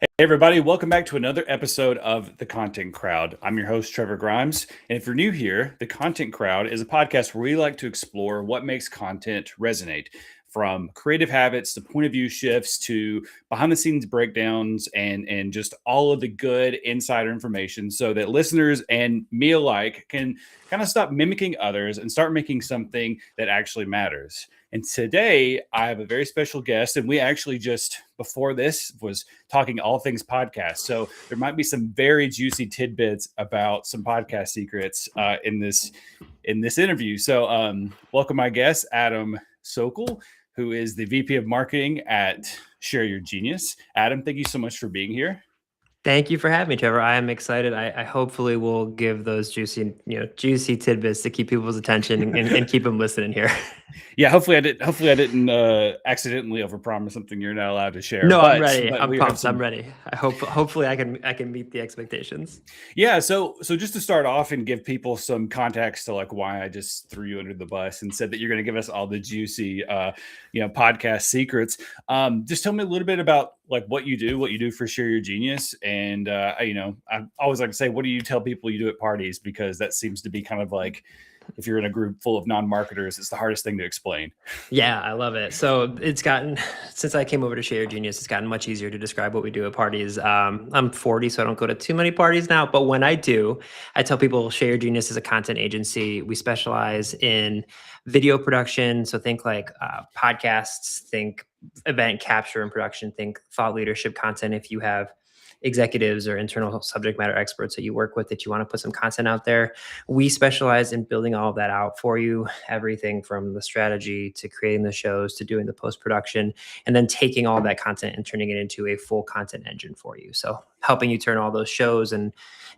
Hey, everybody, welcome back to another episode of The Content Crowd. I'm your host, Trevor Grimes. And if you're new here, The Content Crowd is a podcast where we like to explore what makes content resonate, from creative habits to point of view shifts to behind the scenes breakdowns and just all of the good insider information so that listeners and me alike can kind of stop mimicking others and start making something that actually matters. And today I have a very special guest, and we actually just before this was talking all things podcast. So there might be some very juicy tidbits about some podcast secrets in this interview. So welcome my guest, Adam Sockel, who is the VP of Marketing at Share Your Genius. Adam, thank you so much for being here. Thank you for having me, Trevor. I am excited. I hopefully will give those juicy tidbits to keep people's attention and keep them listening here. Yeah, hopefully I didn't accidentally overpromise something you're not allowed to share. No, but, I'm ready. But I'm pumped. I'm ready. Hopefully I can meet the expectations. Yeah, so just to start off and give people some context to like why I just threw you under the bus and said that you're going to give us all the juicy podcast secrets. Just tell me a little bit about like what you do for Share Your Genius, and I always like to say, what do you tell people you do at parties, because that seems to be kind of like, if you're in a group full of non-marketers, it's the hardest thing to explain. Yeah, I love it. So it's gotten, since I came over to Share Your Genius, it's gotten much easier to describe what we do at parties. I'm 40, so I don't go to too many parties now. But when I do, I tell people Share Your Genius is a content agency. We specialize in video production. So think like podcasts, think event capture and production, think thought leadership content. If you have executives or internal subject matter experts that you work with that you want to put some content out there, we specialize in building all of that out for you. Everything from the strategy to creating the shows to doing the post-production, and then taking all that content and turning it into a full content engine for you. So helping you turn all those shows and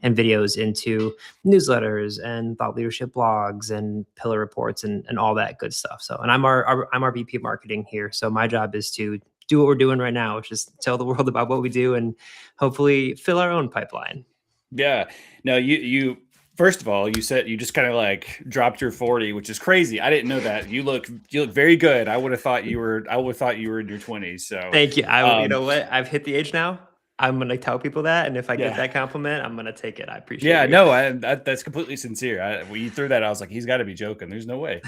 videos into newsletters and thought leadership blogs and pillar reports and all that good stuff. So, and I'm our VP of marketing here. So my job is to do what we're doing right now, which is tell the world about what we do and hopefully fill our own pipeline. Yeah. No, you first of all, you said you just kind of like dropped your 40, which is crazy. I didn't know that. You look very good. I would have thought you were in your 20s. So thank you. You know what? I've hit the age now. I'm going to tell people that. And if I get that compliment, I'm going to take it. I appreciate it. Yeah, no, that's completely sincere. When you threw that, I was like, he's got to be joking. There's no way.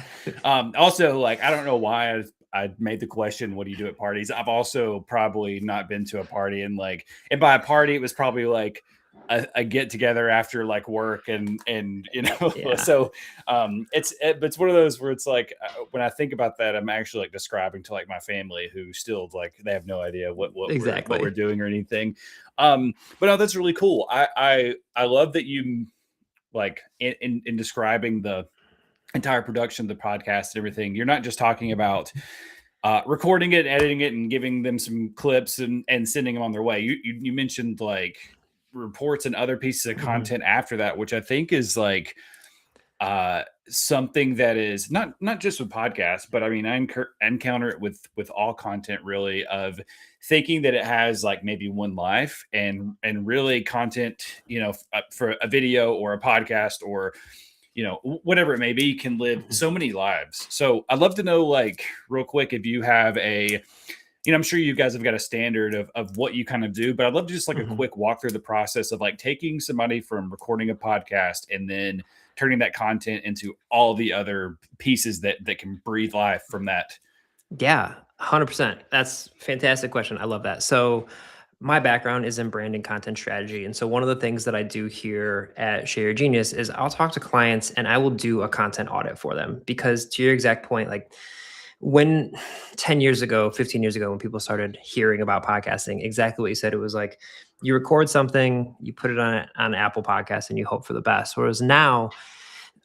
Also, like, I don't know why I made the question, what do you do at parties? I've also probably not been to a party, and by a party, it was probably like a get together after like work and yeah. So it's one of those where it's like when I think about that, I'm actually like describing to like my family who still like they have no idea what we're doing or anything. But no, that's really cool. I love that you like in describing the entire production of the podcast and everything. You're not just talking about recording it, editing it, and giving them some clips and sending them on their way. You mentioned like reports and other pieces of content after that, which I think is like something that is not just with podcasts, but I mean, I encounter it with all content really, of thinking that it has like maybe one life, and really content, for a video or a podcast or whatever it may be, can live so many lives. So I'd love to know, like, real quick, if you have I'm sure you guys have got a standard of what you kind of do, but I'd love to just like a quick walk through the process of like taking somebody from recording a podcast and then turning that content into all the other pieces that can breathe life from that. Yeah, 100%. That's a fantastic question. I love that. So my background is in branding content strategy. And so one of the things that I do here at Share Your Genius is I'll talk to clients and I will do a content audit for them, because to your exact point, like when 10 years ago, 15 years ago, when people started hearing about podcasting, exactly what you said, it was like you record something, you put it on Apple Podcasts and you hope for the best. Whereas now,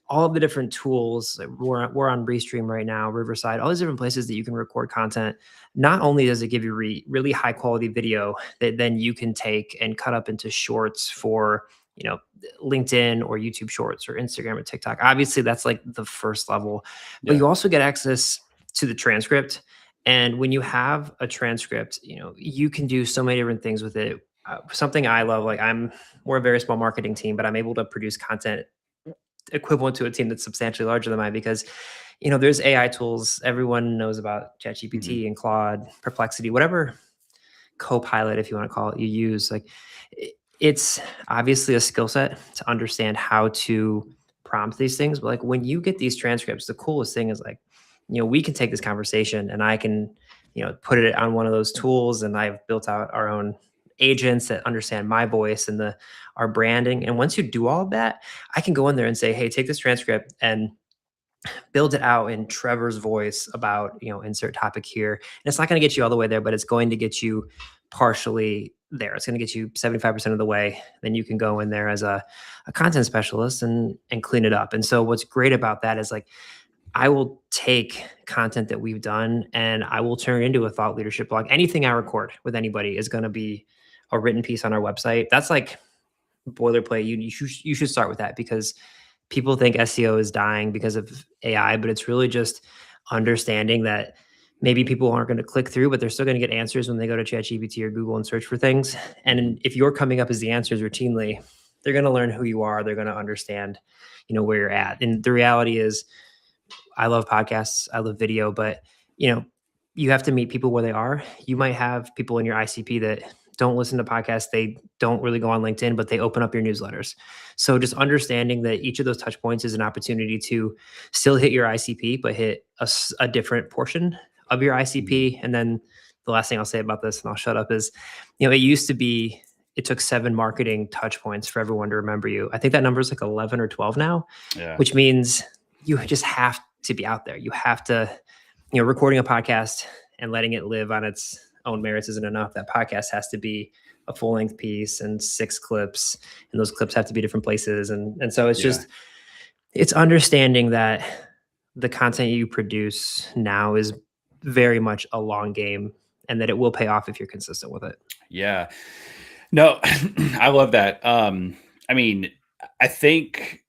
all of the different tools, we're on Restream right now, Riverside, all these different places that you can record content. Not only does it give you really high quality video that then you can take and cut up into shorts for, LinkedIn or YouTube shorts or Instagram or TikTok. Obviously that's like the first level, but you also get access to the transcript. And when you have a transcript, you can do so many different things with it. Something I love, like we're a very small marketing team, but I'm able to produce content equivalent to a team that's substantially larger than mine, because there's AI tools. Everyone knows about ChatGPT and Claude, Perplexity, whatever co-pilot, if you want to call it, you use, like it's obviously a skill set to understand how to prompt these things. But like when you get these transcripts, the coolest thing is like, we can take this conversation and I can, put it on one of those tools, and I've built out our own agents that understand my voice and our branding. And once you do all of that, I can go in there and say, hey, take this transcript and build it out in Trevor's voice about, insert topic here. And it's not going to get you all the way there, but it's going to get you partially there. It's going to get you 75% of the way. Then you can go in there as a content specialist and clean it up. And so what's great about that is like, I will take content that we've done and I will turn it into a thought leadership blog. Anything I record with anybody is going to be a written piece on our website. That's like boilerplate. You should start with that, because people think SEO is dying because of AI, but it's really just understanding that maybe people aren't going to click through, but they're still going to get answers when they go to ChatGPT or Google and search for things. And if you're coming up as the answers routinely, they're going to learn who you are. They're going to understand, where you're at. And the reality is, I love podcasts, I love video, but you have to meet people where they are. You might have people in your ICP that don't listen to podcasts. They don't really go on LinkedIn, but they open up your newsletters. So just understanding that each of those touch points is an opportunity to still hit your ICP, but hit a different portion of your ICP. And then the last thing I'll say about this, and I'll shut up, is, it used to be, it took 7 marketing touch points for everyone to remember you. I think that number is like 11 or 12 now, which means you just have to be out there. You have to, recording a podcast and letting it live on its own merits isn't enough. That podcast has to be a full length piece and 6 clips, and those clips have to be different places. And so it's just, it's understanding that the content you produce now is very much a long game, and that it will pay off if you're consistent with it. Yeah, no, I love that. I mean, I think,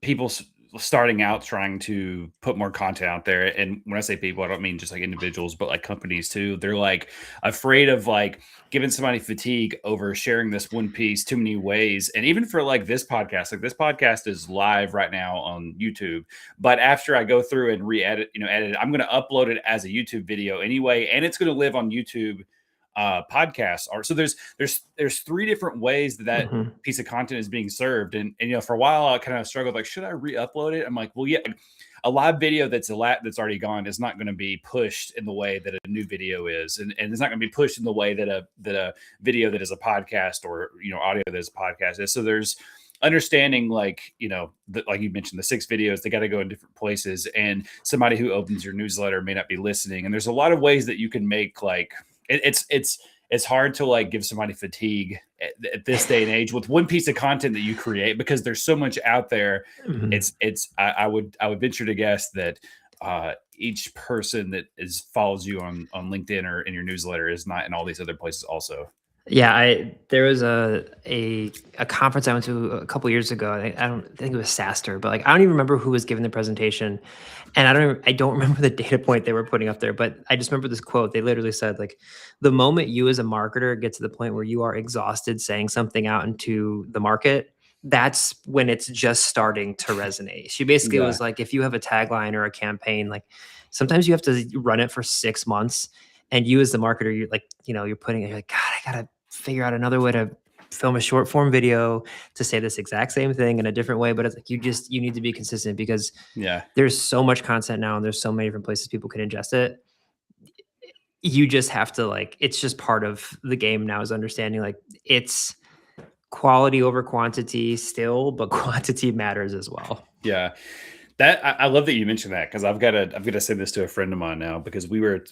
people starting out trying to put more content out there, and when I say people, I don't mean just like individuals, but like companies too. They're like afraid of like giving somebody fatigue over sharing this one piece too many ways. And even for like this podcast is live right now on YouTube, but after I go through and edit it, I'm going to upload it as a YouTube video anyway, and it's going to live on YouTube podcasts are. So there's 3 different ways that piece of content is being served. And for a while I kind of struggled, like, should I re-upload it? I'm like, well, yeah, a live video that's already gone is not going to be pushed in the way that a new video is. And it's not going to be pushed in the way that a video that is a podcast, or, audio that is a podcast is. So there's understanding, like, like you mentioned, the 6 videos, they got to go in different places, and somebody who opens your newsletter may not be listening. And there's a lot of ways that you can make, like, it's hard to like give somebody fatigue at this day and age with one piece of content that you create, because there's so much out there. I would venture to guess that each person that follows you on LinkedIn or in your newsletter is not in all these other places also. Yeah, there was a conference I went to a couple years ago. I don't think it was SaaStr, but like I don't even remember who was giving the presentation, and I don't remember the data point they were putting up there. But I just remember this quote. They literally said, like, the moment you as a marketer get to the point where you are exhausted saying something out into the market, that's when it's just starting to resonate. She basically was like, if you have a tagline or a campaign, like sometimes you have to run it for 6 months. And you as the marketer, you're like, you're putting it, you're like, God, I gotta figure out another way to film a short form video to say this exact same thing in a different way. But it's like, you need to be consistent, because there's so much content now and there's so many different places people can ingest it. You just have to, like, it's just part of the game now, is understanding like it's quality over quantity still, but quantity matters as well. Yeah. That I love that you mentioned that, because I've got to send this to a friend of mine now, because we were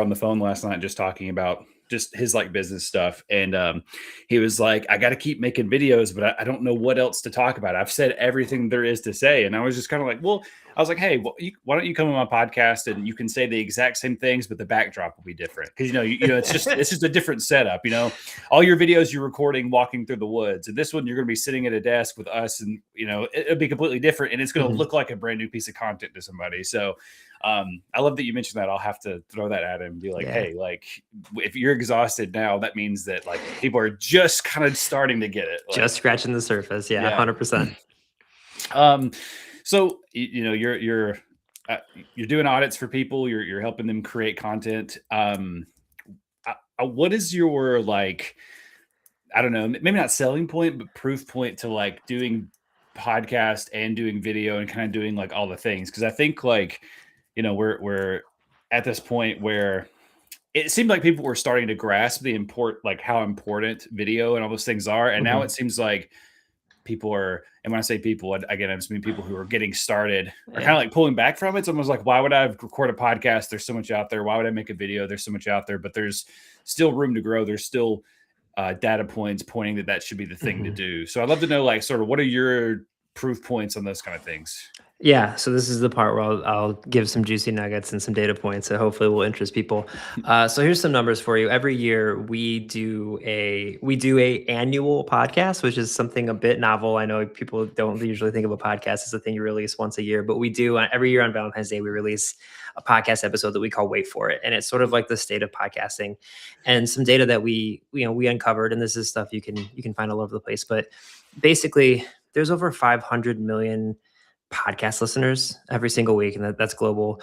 on the phone last night just talking about just his like business stuff, and he was like, I got to keep making videos, but I don't know what else to talk about. I've said everything there is to say, and I was just kind of like, well, I was like, hey, why don't you come on my podcast and you can say the exact same things, but the backdrop will be different, because it's just a different setup. All your videos you're recording walking through the woods, and this one you're going to be sitting at a desk with us, and it'll be completely different, and it's going to look like a brand new piece of content to somebody. So I love that you mentioned that. I'll have to throw that at him and be like, hey, like, if you're exhausted now, that means that like people are just kind of starting to get it, like, just scratching the surface. 100%. So you're doing audits for people. You're helping them create content. what is your like, I don't know, maybe not selling point, but proof point to like doing podcast and doing video and kind of doing like all the things? Because I think like, we're at this point where it seemed like people were starting to grasp the like how important video and all those things are, and now it seems like people are, and when I say people, again, I just mean people who are getting started are kind of like pulling back from it. It's almost like, why would I record a podcast? There's so much out there. Why would I make a video? There's so much out there, but there's still room to grow. There's still data points pointing that should be the thing to do. So I'd love to know, like, sort of what are your proof points on those kind of things? Yeah, so this is the part where I'll give some juicy nuggets and some data points that hopefully will interest people. So here's some numbers for you. Every year we do a annual podcast, which is something a bit novel. I know people don't usually think of a podcast as a thing you release once a year, but we do every year on Valentine's Day. We release a podcast episode that we call "Wait for It," and it's sort of like the state of podcasting and some data that we uncovered. And this is stuff you can find all over the place, but basically, there's over 500 million podcast listeners every single week, and that's global.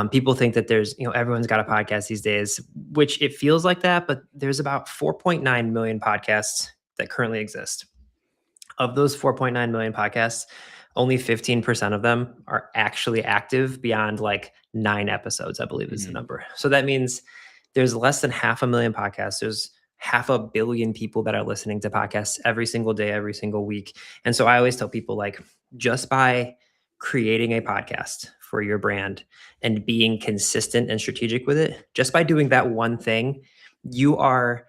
People think that there's, everyone's got a podcast these days, which it feels like that, but there's about 4.9 million podcasts that currently exist. Of those 4.9 million podcasts, only 15% of them are actually active beyond like 9 episodes, I believe is the number. So that means there's less than 500,000 podcasts. There's 500 million people that are listening to podcasts every single day, every single week. And so I always tell people, like, just by creating a podcast for your brand and being consistent and strategic with it, just by doing that one thing, you are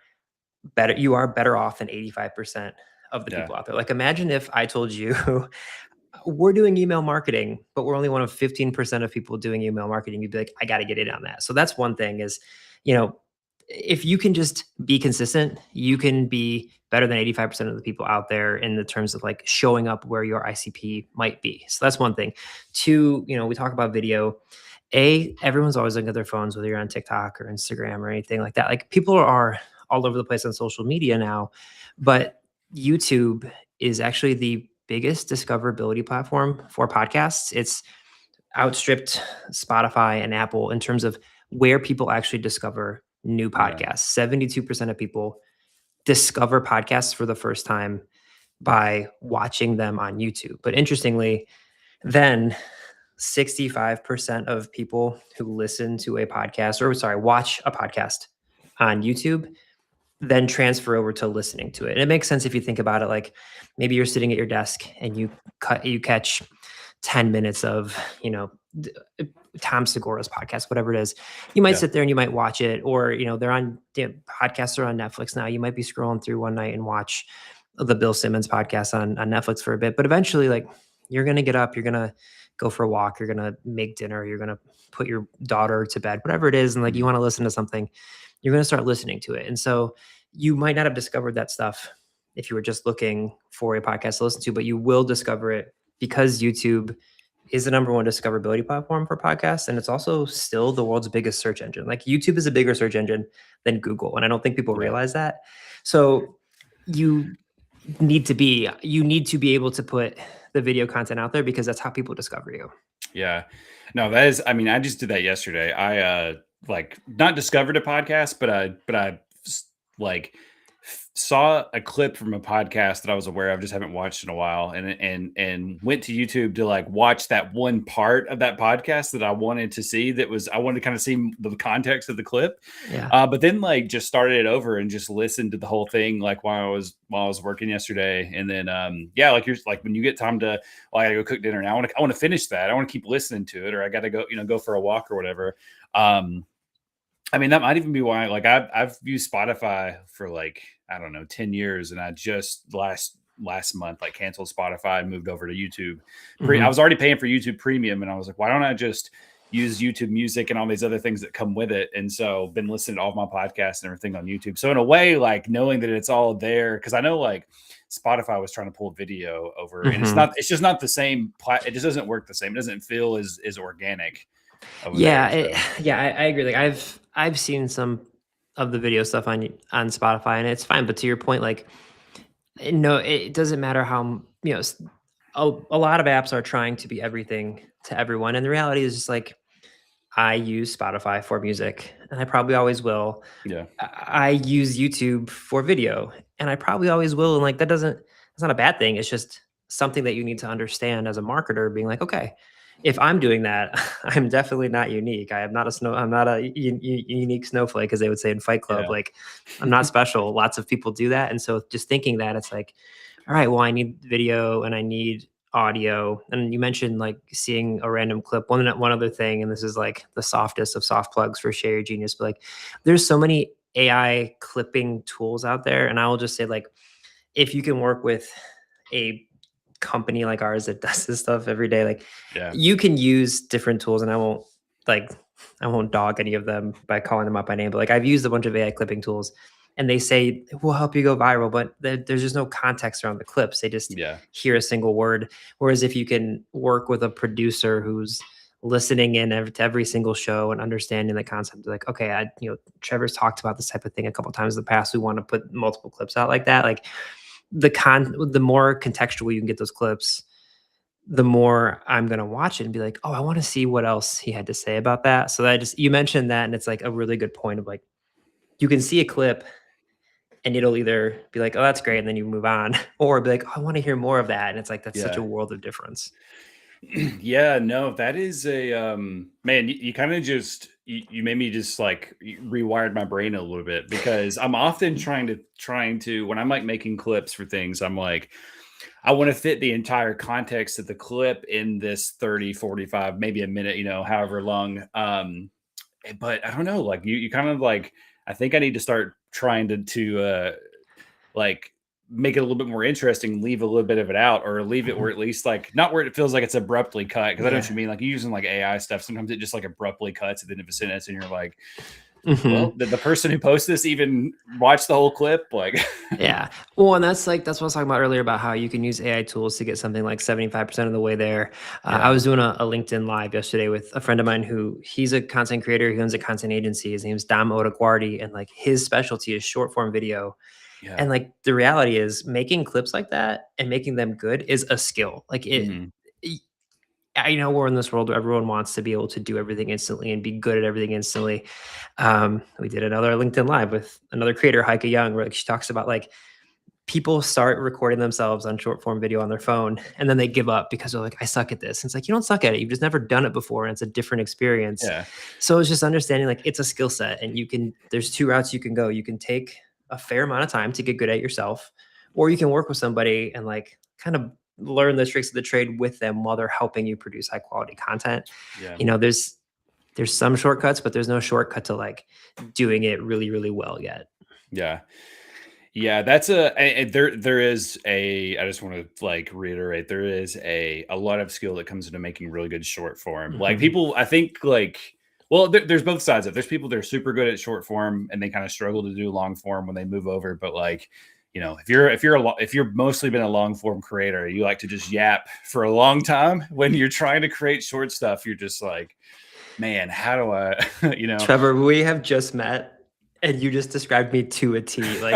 better off than 85% of the people out there. Like, imagine if I told you we're doing email marketing, but we're only one of 15% of people doing email marketing. You'd be like, I got to get in on that. So that's one thing is, if you can just be consistent, you can be better than 85% of the people out there in the terms of like showing up where your ICP might be. So that's one thing. Two, we talk about video. Everyone's always looking at their phones, whether you're on TikTok or Instagram or anything like that. Like, people are all over the place on social media now, but YouTube is actually the biggest discoverability platform for podcasts. It's outstripped Spotify and Apple in terms of where people actually discover new podcasts. 72% of people discover podcasts for the first time by watching them on YouTube. But interestingly, then 65% of people who listen to a podcast, watch a podcast on YouTube, then transfer over to listening to it. And it makes sense if you think about it. Like, maybe you're sitting at your desk and you catch 10 minutes of, Tom Segura's podcast, whatever it is. You might sit there and you might watch it, or, they're on podcasts are on Netflix now. You might be scrolling through one night and watch the Bill Simmons podcast on Netflix for a bit. But eventually, like, you're going to get up, you're going to go for a walk, you're going to make dinner, you're going to put your daughter to bed, whatever it is. And like, you want to listen to something, you're going to start listening to it. And so you might not have discovered that stuff if you were just looking for a podcast to listen to, but you will discover it because YouTube is the number one discoverability platform for podcasts. And it's also still the world's biggest search engine. Like, YouTube is a bigger search engine than Google. And I don't think people realize that. So you need to be able to put the video content out there, because that's how people discover you. Yeah. No, that is, I mean, I just did that yesterday. I like not discovered a podcast, but I like saw a clip from a podcast that I was aware of, just haven't watched in a while, and went to YouTube to like watch that one part of that podcast that I wanted to see. I wanted to kind of see the context of the clip. But then like just started it over and just listened to the whole thing like while I was working yesterday. And then like you're like, when you get time to, I gotta go cook dinner now, I want to finish that. I want to keep listening to it, or I gotta go, go for a walk or whatever. I mean, that might even be why, like, I've used Spotify for like, I don't know, 10 years. And I just last month, like, canceled Spotify and moved over to YouTube. I was already paying for YouTube Premium. And I was like, why don't I just use YouTube Music and all these other things that come with it? And so been listening to all of my podcasts and everything on YouTube. So in a way, like, knowing that it's all there, because I know like Spotify was trying to pull video over, and it's just not the same. It just doesn't work the same. It doesn't feel as organic. I agree. Like, I've seen some of the video stuff on Spotify, and it's fine. But to your point, like, no, it doesn't matter how, a lot of apps are trying to be everything to everyone. And the reality is just like, I use Spotify for music, and I probably always will. Yeah. I use YouTube for video, and I probably always will. And like that's not a bad thing. It's just something that you need to understand as a marketer, being like, okay, if I'm doing that, I'm definitely not unique. I'm not a unique snowflake, as they would say in Fight Club. Yeah. Like, I'm not special. Lots of people do that, and so just thinking that, it's like, all right, well, I need video and I need audio. And you mentioned like seeing a random clip. One other thing, and this is like the softest of soft plugs for Share Your Genius, but like there's so many AI clipping tools out there. And I will just say, like, if you can work with a company like ours that does this stuff every day, like, Yeah. you can use different tools, and like I won't dog any of them by calling them out by name, but like I've used a bunch of AI clipping tools, and they say we'll help you go viral, but there's just no context around the clips. They just Yeah. hear a single word. Whereas if you can work with a producer who's listening in to every single show and understanding the concept, like, okay, Trevor's talked about this type of thing a couple times in the past. We want to put multiple clips out like that. Like, the more contextual you can get those clips, the more I'm gonna watch it and be like, oh, I want to see what else he had to say about that. So you mentioned that, and it's like a really good point of like, you can see a clip and it'll either be like, oh, that's great, and then you move on, or be like, oh, I want to hear more of that. And it's like, that's such a Yeah. world of difference. Yeah, no, that is a man, you kind of just you made me just like rewired my brain a little bit, because I'm often trying to when I'm like making clips for things, I'm like, I want to fit the entire context of the clip in this 30, 45, maybe a minute, however long. But I don't know, like you kind of like, I think I need to start trying to like make it a little bit more interesting, leave a little bit of it out, or leave it where at least like not where it feels like it's abruptly cut. Because I know what Yeah. you mean. Like, you using like AI stuff, sometimes it just like abruptly cuts at the end of a sentence, and you're like, well, Hmm. did the person who posted this even watch the whole clip? Like, Yeah. Well, and that's what I was talking about earlier about how you can use AI tools to get something like 75% of the way there. I yeah, was doing a LinkedIn live yesterday with a friend of mine who he's a content creator. He owns a content agency. His name's Dom Odaguardi, and like his specialty is short form video. yeah, And like the reality is, making clips like that and making them good is a skill. Like mhm, y- I know we're in this world where everyone wants to be able to do everything instantly and be good at everything instantly. We did another LinkedIn live with another creator, Heike Young, where like she talks about like people start recording themselves on short form video on their phone, and then they give up because they're like, I suck at this. And it's like, you don't suck at it. You've just never done it before, and it's a different experience. yeah, So it's just understanding like it's a skill set, and there's two routes you can go. You can take a fair amount of time to get good at yourself, or you can work with somebody and like kind of learn the tricks of the trade with them while they're helping you produce high quality content. yeah, There's some shortcuts, but there's no shortcut to like doing it really, really well yet. yeah. Yeah, that's there is a, I just want to like reiterate, there is a lot of skill that comes into making really good short form. Like, Mhm. people, I think, like, well, there's both sides of it. There's people that are super good at short form and they kind of struggle to do long form when they move over. But like, if you're mostly been a long form creator, you like to just yap for a long time. When you're trying to create short stuff, you're just like, man, how do I, you know? Trevor, we have just met and you just described me to a T. Like,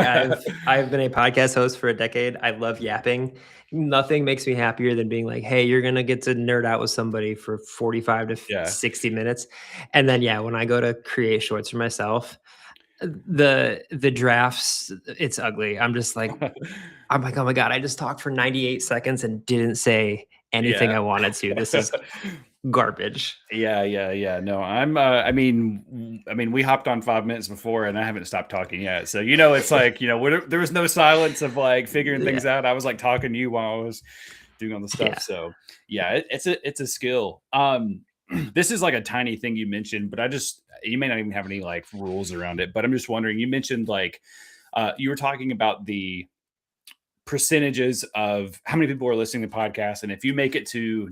I've been a podcast host for a decade. I love yapping. Nothing makes me happier than being like, hey, you're gonna get to nerd out with somebody for 45 to Yeah. 60 minutes. And then yeah, when I go to create shorts for myself, the drafts, it's ugly. I'm like, oh my God, I just talked for 98 seconds and didn't say anything Yeah. I wanted to. This is garbage. Yeah, yeah, yeah. No, I mean, we hopped on 5 minutes before, and I haven't stopped talking yet. So, it's like, there was no silence of like figuring Yeah. things out. I was like talking to you while I was doing all the stuff. Yeah. So, yeah, it's a skill. This is like a tiny thing you mentioned, but you may not even have any like rules around it. But I'm just wondering. You mentioned like, you were talking about the percentages of how many people are listening to podcasts, and if you make it to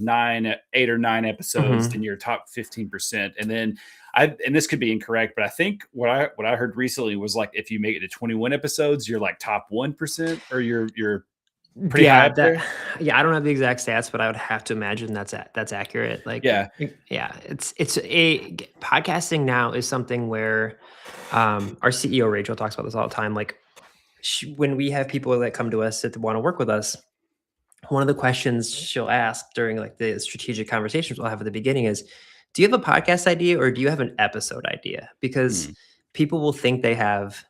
8 or 9 episodes, Mhm. then you're top 15%. And then and this could be incorrect, but I think what I heard recently was like, if you make it to 21 episodes, you're like top 1%, or you're pretty high Yeah, up there. yeah, I don't have the exact stats, but I would have to imagine that's accurate. Like, Yeah, yeah, podcasting now is something where our CEO Rachel talks about this all the time. Like, when we have people that come to us that want to work with us, one of the questions she'll ask during like the strategic conversations we'll have at the beginning is, Do you have a podcast idea or do you have an episode idea? Because Mm, people will think they have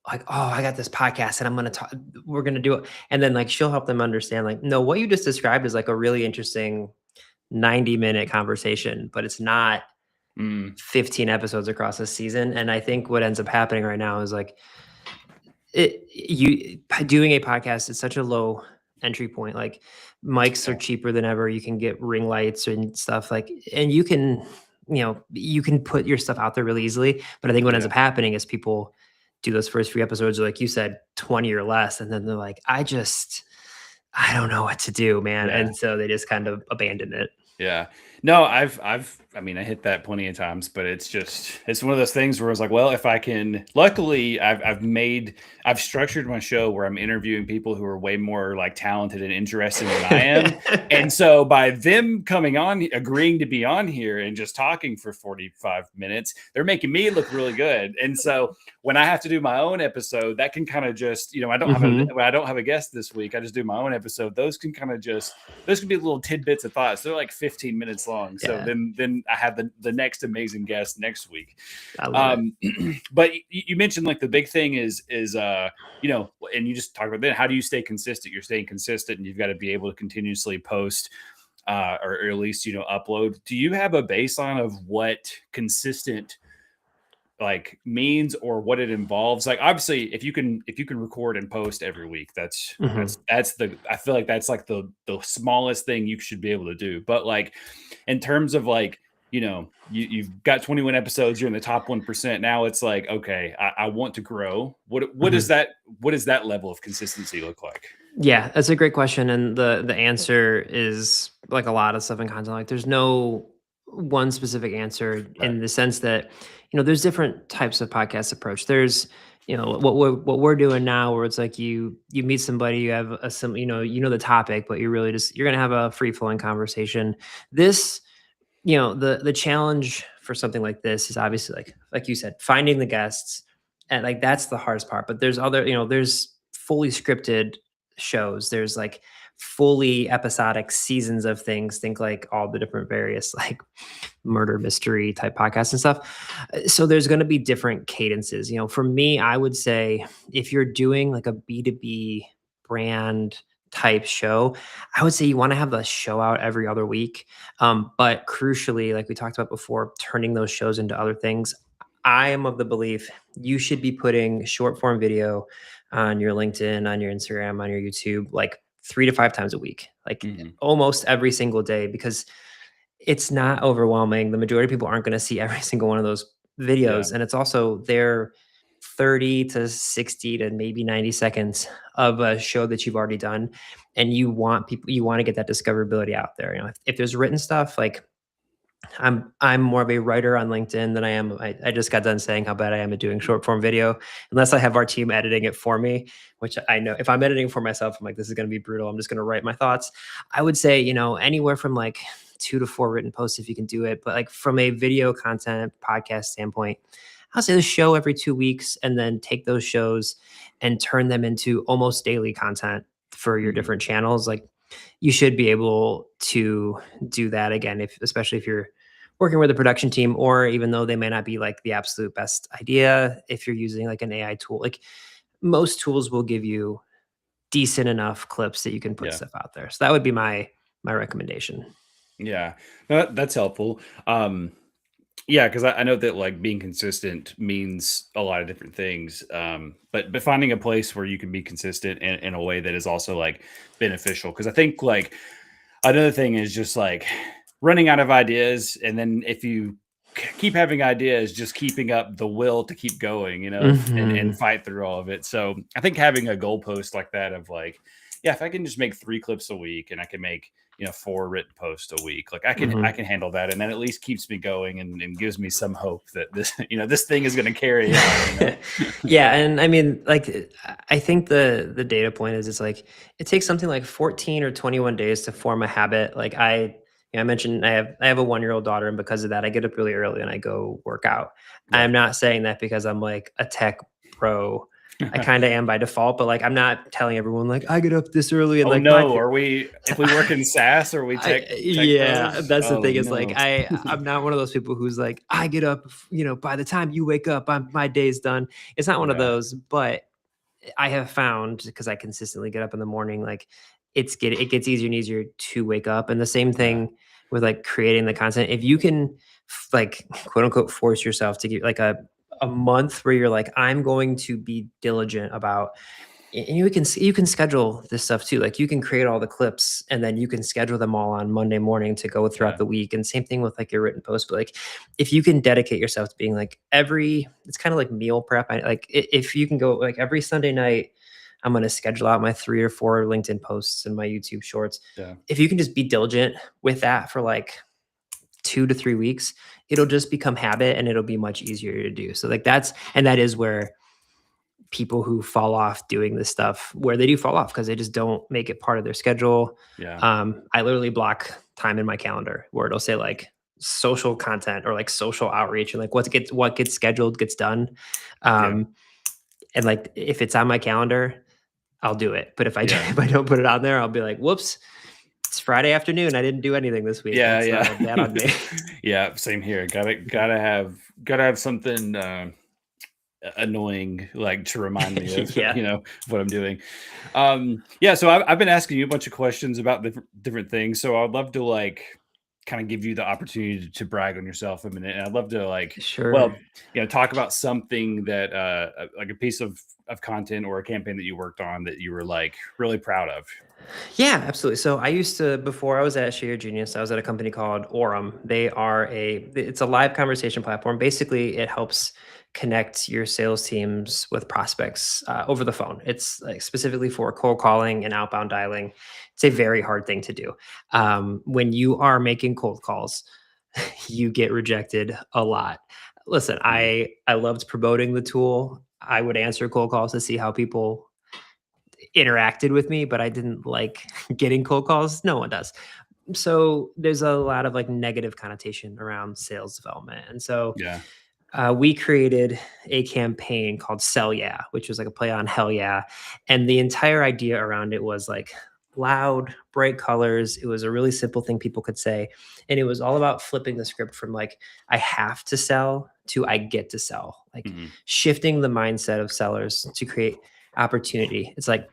like, oh, I got this podcast and I'm gonna talk, we're gonna do it. And then like she'll help them understand, like, no, what you just described is like a really interesting 90-minute conversation, but it's not mm, 15 episodes across a season. And I think what ends up happening right now is like you doing a podcast is such a low entry point. Like mics are yeah, cheaper than ever. You can get ring lights and stuff like, and you can, you can put your stuff out there really easily. But I think what ends yeah, up happening is people do those first few episodes, or like you said, 20 or less, and then they're like, I don't know what to do, man. yeah. And so they just kind of abandon it. Yeah. No, I mean, I hit that plenty of times, but it's one of those things where I was like, well, if I can, luckily I've structured my show where I'm interviewing people who are way more like talented and interesting than I am. And so by them coming on, agreeing to be on here and just talking for 45 minutes, they're making me look really good. And so when I have to do my own episode, that can kind of just, Mhm. when I don't have a guest this week, I just do my own episode. Those can kind of just, those can be little tidbits of thoughts. They're like 15 minutes long. So Yeah, then I have the next amazing guest next week. I love it. But you mentioned like the big thing is and you just talked about that. How do you stay consistent? You're staying consistent and you've got to be able to continuously post or at least, upload. Do you have a baseline of what consistent like means or what it involves? Like obviously if you can record and post every week, that's Mhm. that's that's the I feel like that's like the smallest thing you should be able to do. But like in terms of like, you've got 21 episodes, you're in the top 1%. Now it's like, okay, I want to grow. What does Mhm. that level of consistency look like? Yeah, that's a great question, and the answer is like a lot of stuff in content. Like, there's no one specific answer Right. in the sense that there's different types of podcast approach. There's what we're doing now, where it's like you meet somebody, you have a some the topic, but you're gonna have a free flowing conversation. This the challenge for something like this is obviously like you said, finding the guests, and like that's the hardest part. But there's other, there's fully scripted shows. There's like fully episodic seasons of things. Think like all the different various like murder mystery type podcasts and stuff. So there's going to be different cadences. For me, I would say if you're doing like a B2B brand type show, I would say you want to have the show out every other week. But crucially, like we talked about before, turning those shows into other things. I am of the belief you should be putting short form video on your LinkedIn, on your Instagram, on your YouTube, like 3 to 5 times a week, like Mhm. almost every single day, because it's not overwhelming. The majority of people aren't going to see every single one of those Yeah. videos. And it's also they're 30 to 60 to maybe 90 seconds of a show that you've already done. And you want to get that discoverability out there. If there's written stuff, like I'm more of a writer on LinkedIn than I am. I just got done saying how bad I am at doing short form video, unless I have our team editing it for me, which I know if I'm editing for myself, I'm like, this is going to be brutal. I'm just going to write my thoughts. I would say, anywhere from like 2 to 4 written posts if you can do it. But like from a video content podcast standpoint, I'll say the show every 2 weeks and then take those shows and turn them into almost daily content for your Mhm. different channels. Like you should be able to do that again, especially if you're working with a production team, or even though they may not be like the absolute best idea, if you're using like an AI tool, like most tools will give you decent enough clips that you can put Yeah. stuff out there. So that would be my recommendation. Yeah. No, that's helpful. Yeah, because I know that like being consistent means a lot of different things. But finding a place where you can be consistent in a way that is also like beneficial. Because I think like another thing is just like running out of ideas, and then if you keep having ideas, just keeping up the will to keep going, and Hmm. fight through all of it. So I think having a goalpost like that of like, yeah, if I can just make 3 clips a week and I can make 4 written posts a week, like I Hmm. can handle that, and that at least keeps me going and gives me some hope that this this thing is going to carry on. Yeah, and I mean, like, I think the data point is it's like it takes something like 14 or 21 days to form a habit. Like I mentioned I have a 1-year-old daughter, and because of that, I get up really early and I go work out. Yeah, I'm not saying that because I'm like a tech pro. I kind of am by default, but like I'm not telling everyone like I get up this early and Oh like no, if we work in SaaS, are we tech yeah, bros? that's the Oh thing is like no. I'm not one of those people who's like I get up, by the time you wake up, my day's done. It's not one of Yeah, those, but I have found because I consistently get up in the morning, like it gets easier and easier to wake up. And the same yeah, thing with like creating the content. If you can like quote unquote force yourself to get like a month where you're like, I'm going to be diligent about and you can schedule this stuff too. Like you can create all the clips and then you can schedule them all on Monday morning to go throughout yeah, the week. And same thing with like your written post. But like if you can dedicate yourself to being like it's kind of like meal prep. If you can go like every Sunday night, I'm going to schedule out my 3 or 4 LinkedIn posts and my YouTube shorts. yeah, If you can just be diligent with that for like 2 to 3 weeks, it'll just become habit and it'll be much easier to do. So like that is where people who fall off doing this stuff where they do fall off because they just don't make it part of their schedule. yeah, I literally block time in my calendar where it'll say like social content or like social outreach and like what gets scheduled gets done. yeah, Um, and like if it's on my calendar, I'll do it. But if I yeah, if I don't put it on there, I'll be like, whoops, it's Friday afternoon. I didn't do anything this week. yeah, That's yeah. bad on me. Yeah, same here. Gotta have something annoying like to remind me of Yeah, what I'm doing. Yeah, so I've been asking you a bunch of questions about different things, so I'd love to like kind of give you the opportunity to brag on yourself a minute, and I'd love to like, sure. well, talk about something that like a piece of content or a campaign that you worked on that you were like really proud of. Yeah, absolutely. So I used to, before I was at Share Genius, I was at a company called Orem. It's a live conversation platform. Basically, it helps connect your sales teams with prospects over the phone. It's like specifically for cold calling and outbound dialing. It's a very hard thing to do. When you are making cold calls, you get rejected a lot. Listen, Mm, I loved promoting the tool. I would answer cold calls to see how people interacted with me, but I didn't like getting cold calls. No one does. So there's a lot of like negative connotation around sales development. And so yeah. we created a campaign called Sell Yeah, which was like a play on Hell Yeah. And the entire idea around it was like loud, bright colors. It was a really simple thing people could say. And it was all about flipping the script from like, I have to sell to I get to sell, like Mhm. shifting the mindset of sellers to create opportunity. It's like,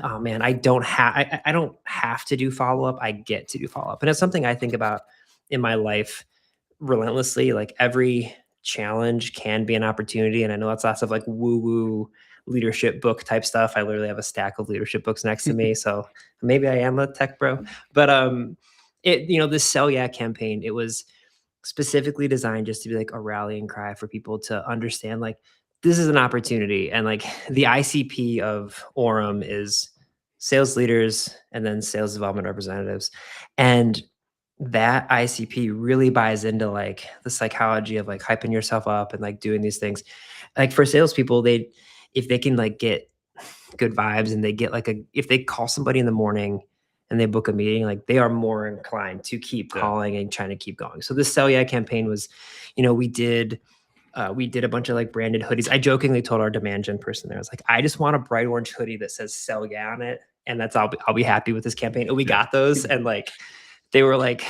oh man, I don't have to do follow up. I get to do follow up. And it's something I think about in my life relentlessly. Like every challenge can be an opportunity. And I know that's lots of like woo woo leadership book type stuff. I literally have a stack of leadership books next to me. So maybe I am a tech bro. But this Sell Yeah campaign, it was specifically designed just to be like a rallying cry for people to understand like this is an opportunity. And like the ICP of Orem is sales leaders and then sales development representatives. And that ICP really buys into like the psychology of like hyping yourself up and like doing these things. Like for salespeople, if they can like get good vibes and they get like if they call somebody in the morning and they book a meeting, like they are more inclined to keep Yeah. calling and trying to keep going. So this Sell Yeah campaign was, we did a bunch of like branded hoodies. I jokingly told our demand gen person there, I was like, I just want a bright orange hoodie that says Sell Yeah on it. And I'll be happy with this campaign. And we Yeah. got those. And like, they were like,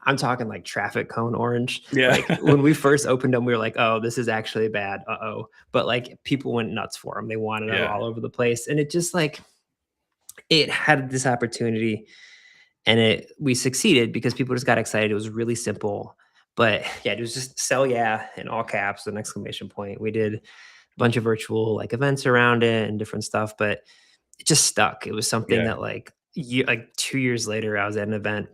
I'm talking like traffic cone orange. Yeah. Like when we first opened them, we were like, oh, this is actually bad. Uh-oh. But like people went nuts for them. They wanted them Yeah. all over the place. And it just like, it had this opportunity and we succeeded because people just got excited. It was really simple. But yeah, it was just Sell Yeah in all caps, an exclamation point. We did a bunch of virtual like events around it and different stuff, but it just stuck. It was something Yeah. that like 2 years later, I was at an event,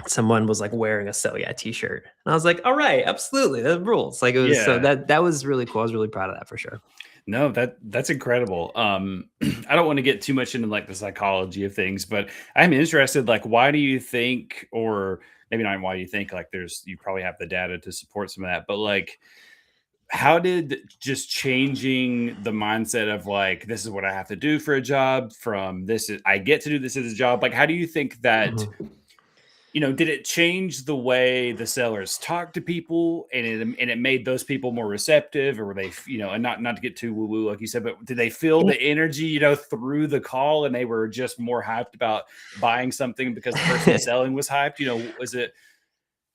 someone was like wearing a Sell Yeah t-shirt. And I was like, all right, absolutely. That rules. Like it was so Yeah. that was really cool. I was really proud of that for sure. No, that's incredible. I don't want to get too much into like the psychology of things, but I'm interested, like, why do you think, or maybe not why you think, like you probably have the data to support some of that, but like, how did just changing the mindset of like, this is what I have to do for a job from I get to do this as a job. Like, how do you think that Mhm. did it change the way the sellers talk to people, and it made those people more receptive, or were they, and not to get too woo woo like you said, but did they feel the energy, through the call, and they were just more hyped about buying something because the person selling was hyped? Was it?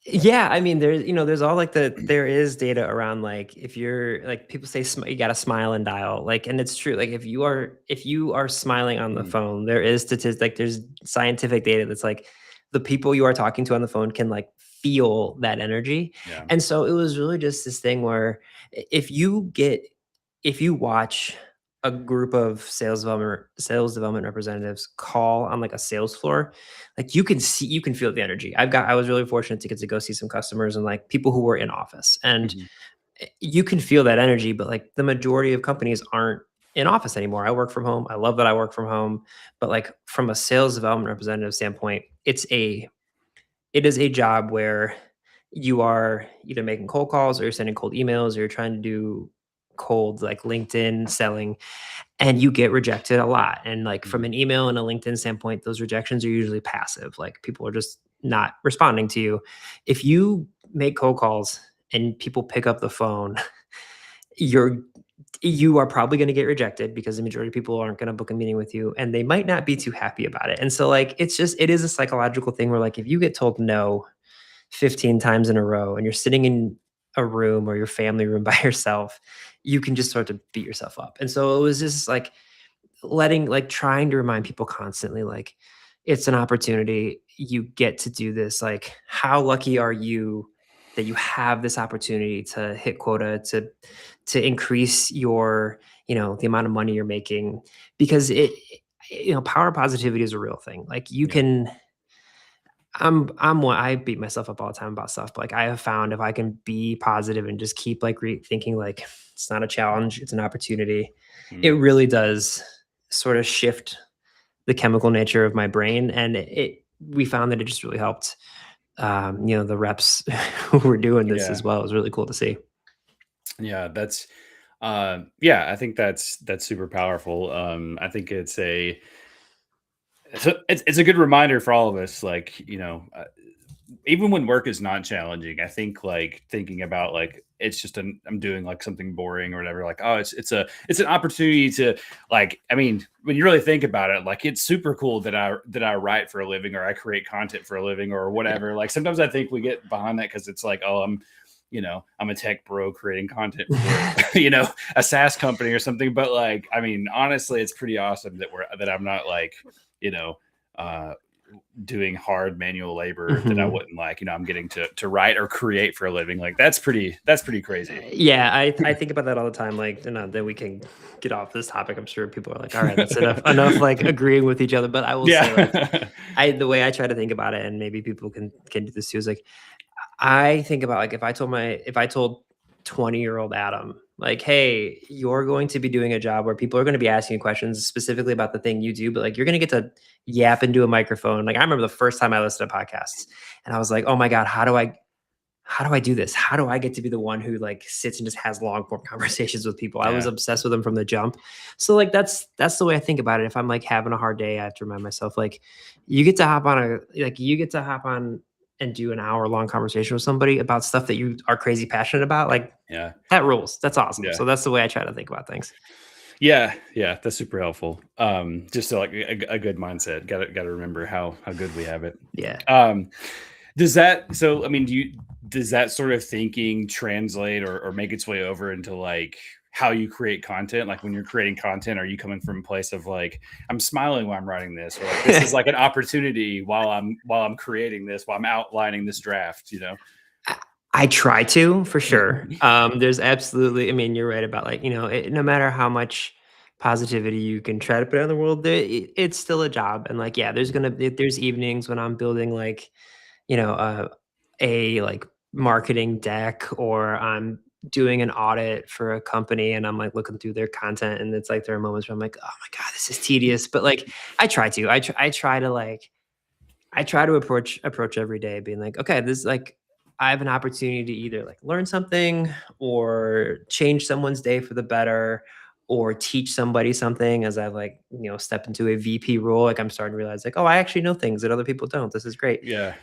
Yeah, I mean, there's all like there is data around like if you're like people say you got to smile and dial like, and it's true. Like if you are smiling on the Mhm. phone, there is like there's scientific data that's like the people you are talking to on the phone can like feel that energy, Yeah. and so it was really just this thing where if you watch a group of sales development representatives call on like a sales floor, like you can feel the energy. I was really fortunate to get to go see some customers and like people who were in office, and Mhm. you can feel that energy, but like the majority of companies aren't in office anymore. I work from home. I love that I work from home, but like from a sales development representative standpoint, it is a job where you are either making cold calls or you're sending cold emails or you're trying to do cold like LinkedIn selling, and you get rejected a lot. And like from Mhm. an email and a LinkedIn standpoint, those rejections are usually passive. Like people are just not responding to you. If you make cold calls and people pick up the phone, you're you are probably going to get rejected because the majority of people aren't going to book a meeting with you and they might not be too happy about it. And so like it is a psychological thing where like if you get told no 15 times in a row and you're sitting in a room or your family room by yourself, you can just start to beat yourself up. And so it was just like trying to remind people constantly, like, it's an opportunity. You get to do this. Like, how lucky are you that you have this opportunity to hit quota, to increase your, the amount of money you're making? Because power positivity is a real thing. Like you Yeah. can I'm one I beat myself up all the time about stuff, but, like, I have found if I can be positive and just keep, like, thinking, like, it's not a challenge, it's an opportunity, it Mhm. really does sort of shift the chemical nature of my brain, and we found that it just really helped, the reps who were doing this Yeah. as well. It was really cool to see. Yeah. Yeah, I think that's super powerful. I think it's a good reminder for all of us, like, even when work is not challenging, I think like thinking about like it's just I'm doing like something boring or whatever. Like, oh, it's an opportunity to, like, I mean, when you really think about it, like it's super cool that I write for a living, or I create content for a living, or Yeah. whatever. Like sometimes I think we get behind that because it's like, oh, I'm a tech bro creating content for a SaaS company or something. But like, I mean, honestly, it's pretty awesome that I'm not like, you know, uh doing hard manual labor that I Mhm. wouldn't like. I'm getting to write or create for a living. Like that's pretty crazy. Yeah, I think about that all the time, like, then we can get off this topic. I'm sure people are like, "All right, that's enough, like, agreeing with each other," but I will say, like, Yeah. the way I try to think about it, and maybe people can do this too, is like, I think about, like, if I told 20-year-old Adam, like, "Hey, you're going to be doing a job where people are gonna be asking you questions specifically about the thing you do, but, like, you're gonna get to yap into a microphone." Like, I remember the first time I listened to podcasts, and I was like, "Oh my god, how do I do this? How do I get to be the one who like sits and just has long form conversations with people?" I was Yeah. obsessed with them from the jump. So like that's the way I think about it. If I'm like having a hard day, I have to remind myself like you get to hop on and do an hour long conversation with somebody about stuff that you are crazy passionate about. Like Yeah. that rules. That's awesome. Yeah. So that's the way I try to think about things. Yeah. Yeah. That's super helpful. Just so like a good mindset. Gotta remember how good we have it. Yeah. Um, does that so I mean, does that sort of thinking translate or make its way over into like how you create content? Like when you're creating content, are you coming from a place of like, I'm smiling while I'm writing this, or like this is like an opportunity while I'm creating this, while I'm outlining this draft, I I try to, for sure. There's absolutely I mean, you're right about, like, no matter how much positivity you can try to put out in the world, it's still a job, and, like, yeah, there's evenings when I'm building, like, like, marketing deck, or I'm doing an audit for a company, and I'm, like, looking through their content, and it's, like, there are moments where I'm like, "Oh my god, this is tedious," but, like, I try to. I try to, like I try to approach every day being like, okay, this is like I have an opportunity to either like learn something or change someone's day for the better or teach somebody something as I like, step into a VP role. Like I'm starting to realize like, oh, I actually know things that other people don't. This is great. Yeah.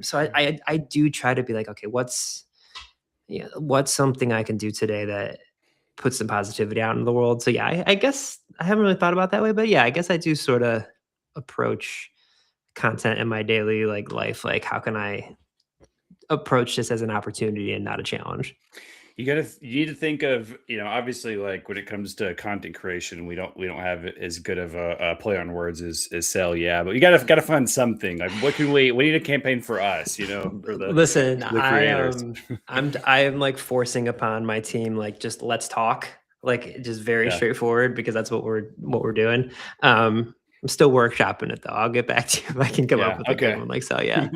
So I do try to be like, okay, what's something I can do today that puts some positivity out in the world. So yeah, I guess I haven't really thought about that way, but yeah, I guess I do sort of approach content in my daily like life. Like how can I approach this as an opportunity and not a challenge? You need to think of, obviously, like when it comes to content creation, we don't have as good of a play on words as sell, yeah, but you gotta find something. Like we need a campaign for us, for Listen, the creators. I am like forcing upon my team like just let's talk, like just very Yeah. straightforward because that's what we're doing. I'm still workshopping it though. I'll get back to you if I can come up Yeah. with a good Okay. one. Like so, yeah,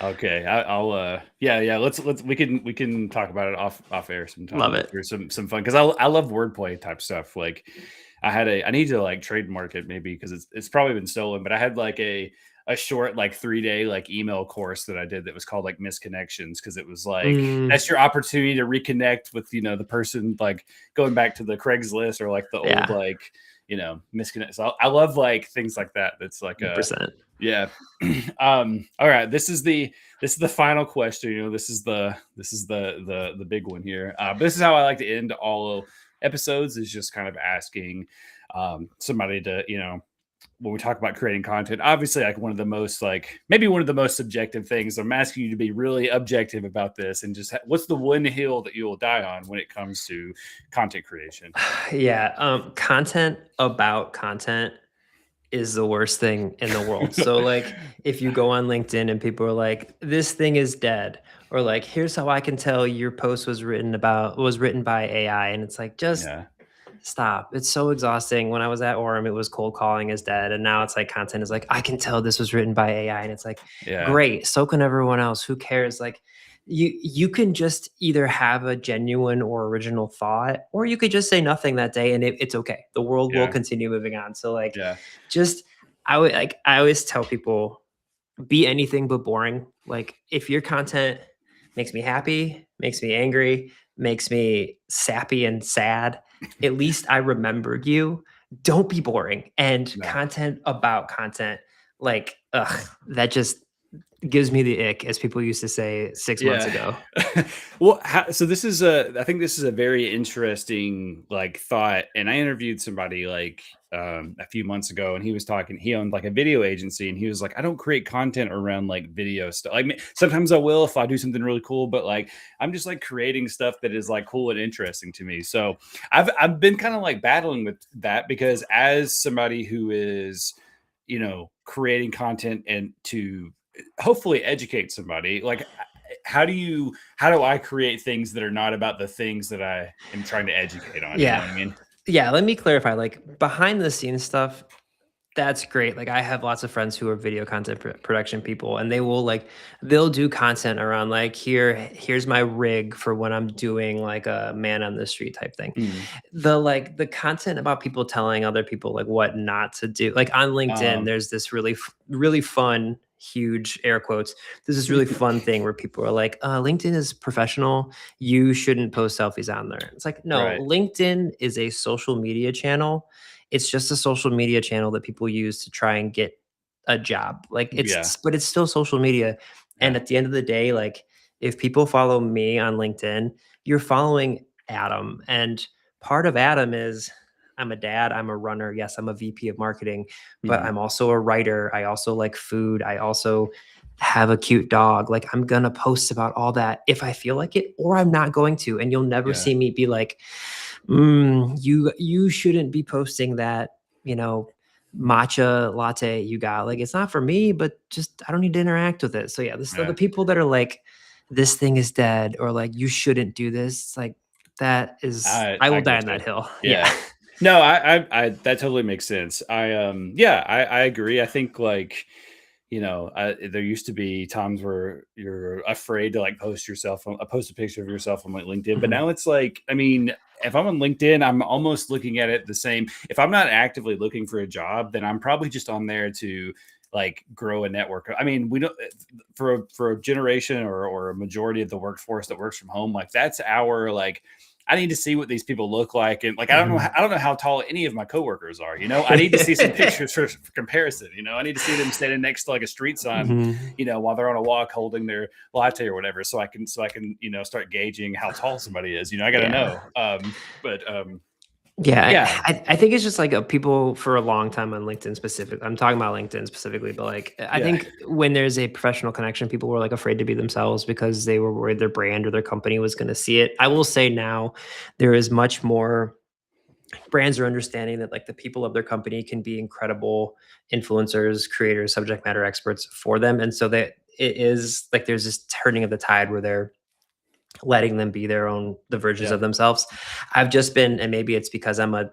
Okay, I'll yeah, let's we can talk about it off air love sometime it. for some fun, because I love wordplay type stuff. Like I need to like trademark it maybe, because it's probably been stolen, but I had like a short like 3-day like email course that I did that was called like misconnections, because it was like Mm, that's your opportunity to reconnect with the person, like going back to the Craigslist or like the old yeah, like misconnect. So I love like things like that. That's like a 100%. yeah. All right. This is the final question. This is the big one here. This is how I like to end all episodes, is just kind of asking somebody to, when we talk about creating content, obviously like maybe one of the most subjective things. I'm asking you to be really objective about this, and just what's the one hill that you will die on when it comes to content creation? Yeah, content about content is the worst thing in the world. So like if you go on LinkedIn and people are like, this thing is dead, or like, here's how I can tell your post was written by AI. And it's like, just Yeah. stop. It's so exhausting. When I was at Orem, it was cold calling is dead. And now it's like content is like, I can tell this was written by AI. And it's like, Yeah. great. So can everyone else. Who cares? Like you can just either have a genuine or original thought, or you could just say nothing that day and it's okay. The world will Yeah. continue moving on. So like Yeah. just I always tell people be anything but boring. Like if your content makes me happy, makes me angry, makes me sappy and sad, at least I remembered you. Don't be boring. And No. content about content, like, that just gives me the ick, as people used to say 6 months Yeah. ago. Well, so I think this is a very interesting like thought. And I interviewed somebody like a few months ago, and he owned like a video agency, and he was like, I don't create content around like video stuff. Like sometimes I will if I do something really cool, but like I'm just like creating stuff that is like cool and interesting to me. So I've been kind of like battling with that, because as somebody who is, creating content and to hopefully educate somebody, like how do I create things that are not about the things that I am trying to educate on? You know Yeah. what I mean? Yeah. Let me clarify. Like behind the scenes stuff, that's great. Like I have lots of friends who are video content production people, and they'll do content around like here's my rig for when I'm doing like a man on the street type thing. Mm. The content about people telling other people like what not to do. Like on LinkedIn, Um, there's this really fun, huge air quotes. There's this really fun thing where people are like, LinkedIn is professional. You shouldn't post selfies on there. It's like, no, right. LinkedIn is a social media channel. It's just a social media channel that people use to try and get a job. Like Yeah. but it's still social media. And Yeah. at the end of the day, like if people follow me on LinkedIn, you're following Adam. And part of Adam is I'm a dad, I'm a runner. Yes, I'm a VP of marketing, but Mhm. I'm also a writer. I also like food. I also have a cute dog. Like I'm gonna post about all that if I feel like it, or I'm not going to. And you'll never Yeah. see me be like, you shouldn't be posting that, you know, matcha latte you got. Like it's not for me, but just I don't need to interact with it. So yeah, this the Yeah. people that are like, this thing is dead, or like you shouldn't do this. It's like I I will die on get you. that hill. Yeah. Yeah. No, I that totally makes sense. Yeah, I agree. I think like, there used to be times where you're afraid to like post a picture of yourself on like LinkedIn, but Mhm. now it's like, I mean, if I'm on LinkedIn, I'm almost looking at it the same. If I'm not actively looking for a job, then I'm probably just on there to like grow a network. I mean, we don't for a generation or a majority of the workforce that works from home, like that's our like I need to see what these people look like. And like, I Mhm. don't know how tall any of my coworkers are, you know, I need to see some pictures for comparison. You know, I need to see them standing next to like a street sign, Mhm. you know, while they're on a walk holding their latte or whatever. So I can, you know, start gauging how tall somebody is, you know, I got to Yeah. know. Yeah, Yeah, I think it's just like people for a long time on LinkedIn specific. I'm talking about LinkedIn specifically, but like I yeah, think when there's a professional connection, people were like afraid to be themselves because they were worried their brand or their company was going to see it. I will say now there is much more brands are understanding that like the people of their company can be incredible influencers, creators, subject matter experts for them. And so that it is like there's this turning of the tide where they're letting them be the versions yeah, of themselves. I've just been, and maybe it's because I'm a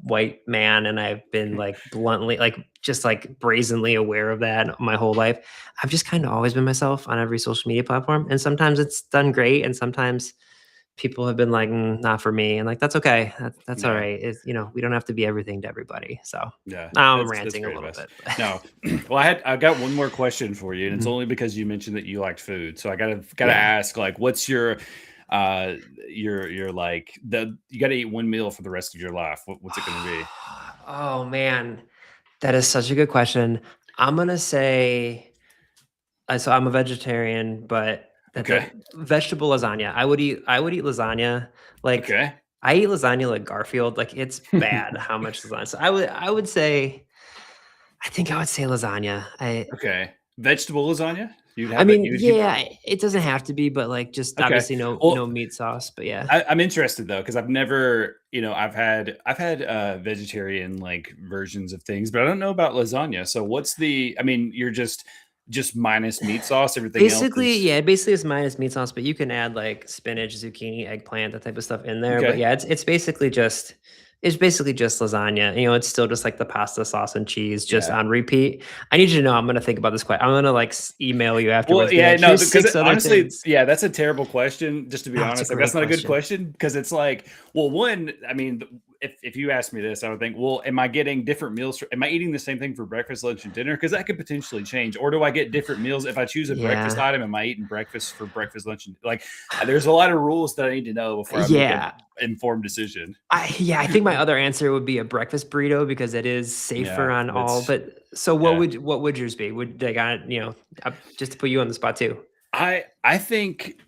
white man and I've been like bluntly, like just like brazenly aware of that my whole life. I've just kind of always been myself on every social media platform. And sometimes it's done great. And sometimes people have been like, "Mm, not for me." And like, that's okay. That's all yeah. right. It's, we don't have to be everything to everybody. So Yeah, now I'm that's ranting a great little advice. bit. Now, well, I got one more question for you, and it's Mhm. only because you mentioned that you liked food. So I gotta Yeah. ask, like, what's uh your like the you gotta eat one meal for the rest of your life. What's it gonna be? Oh man, that is such a good question. I'm gonna say so I'm a vegetarian, but that Okay, the vegetable lasagna. I would eat lasagna. Like okay, I eat lasagna like Garfield. Like it's bad how much lasagna. So I would say I think I would say lasagna. okay. Vegetable lasagna? You'd I have that? mean, You yeah, it doesn't have to be, but like just okay? obviously no Well, no meat sauce. But yeah. I'm interested though because I've never, you know, I've had vegetarian like versions of things, but I don't know about lasagna. So what's the? I mean, you're just minus meat sauce. Everything else Basically, is yeah, basically it's minus meat sauce, but you can add like spinach, zucchini, eggplant, that type of stuff in there. But okay. yeah, it's basically just lasagna. It's still just like the pasta sauce and cheese just Yeah. on repeat. I need you to know I'm gonna think about this question. I'm gonna like email you Well, afterwards, be yeah, like, no, here's because six other honestly, things. yeah, that's a terrible question. Just to be No, it's a honest, like great that's not a good question. question because it's like, well, one, I mean, if you ask me this, I would think, well, am I getting different meals? Am I eating the same thing for breakfast, lunch, and dinner? Because that could potentially change. Or do I get different meals if I choose a breakfast Yeah. item? Am I eating breakfast for breakfast, lunch, and like? There's a lot of rules that I need to know before I make an Yeah. informed decision. I think my other answer would be a breakfast burrito because it is safer Yeah, on all. that's But so yeah. what would yours be? Would like just to put you on the spot too? I think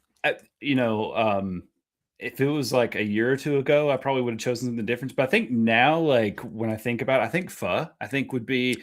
you know, if it was like a year or two ago, I probably would have chosen something different. But I think now, like when I think about it, I think pho, I think would be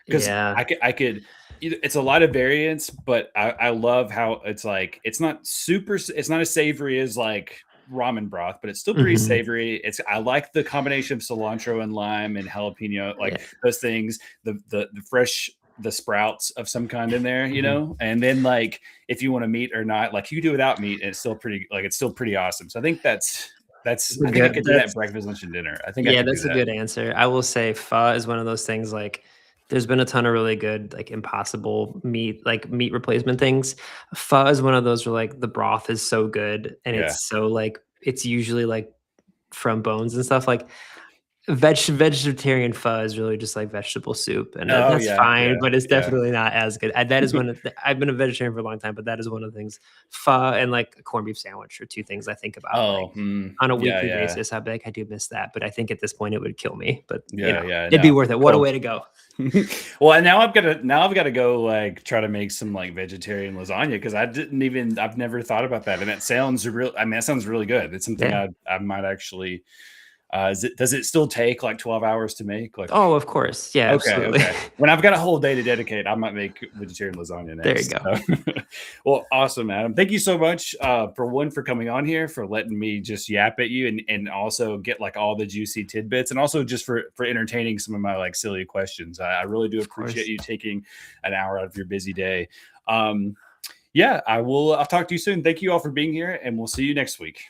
because Yeah. I could it's a lot of variants, but I love how it's like it's not it's not as savory as like ramen broth, but it's still pretty Mhm. savory. It's I like the combination of cilantro and lime and jalapeno, like Yeah. those things, the fresh the sprouts of some kind in there, you Mhm. know, and then like if you want to meat or not, like you can do without meat, and it's still pretty awesome. So I think That's a I think I good could do that that's breakfast, lunch, and dinner. I think I yeah, could do that's a that. good answer. I will say pho is one of those things, like, there's been a ton of really good, like, impossible meat replacement things. Pho is one of those where, like, the broth is so good, and Yeah. it's so, like it's usually, like, from bones and stuff, like, vegetarian pho is really just like vegetable soup, and Oh that's yeah, fine, yeah, but it's yeah. definitely not as good. That is one of the I've been a vegetarian for a long time, but that is one of the things. Pho and like a corned beef sandwich are two things I think about like Oh, on a yeah, weekly yeah, basis. I'd be like, I do miss that, but I think at this point it would kill me. But yeah, yeah. it'd be No, worth it. What a cool. way to go. Well, and now I've got to go like try to make some like vegetarian lasagna because I've never thought about that, and that sounds real. I mean, that sounds really good. It's something Yeah. I might actually. Does it still take like 12 hours to make? Like, Oh, of course. Yeah, okay, absolutely. okay. When I've got a whole day to dedicate, I might make vegetarian lasagna There you next. go. So, well, awesome, Adam. Thank you so much for coming on here, for letting me just yap at you, and also get like all the juicy tidbits, and also just for entertaining some of my like silly questions. I really do Of appreciate course. you taking an hour out of your busy day. Yeah, I will. I'll talk to you soon. Thank you all for being here, and we'll see you next week.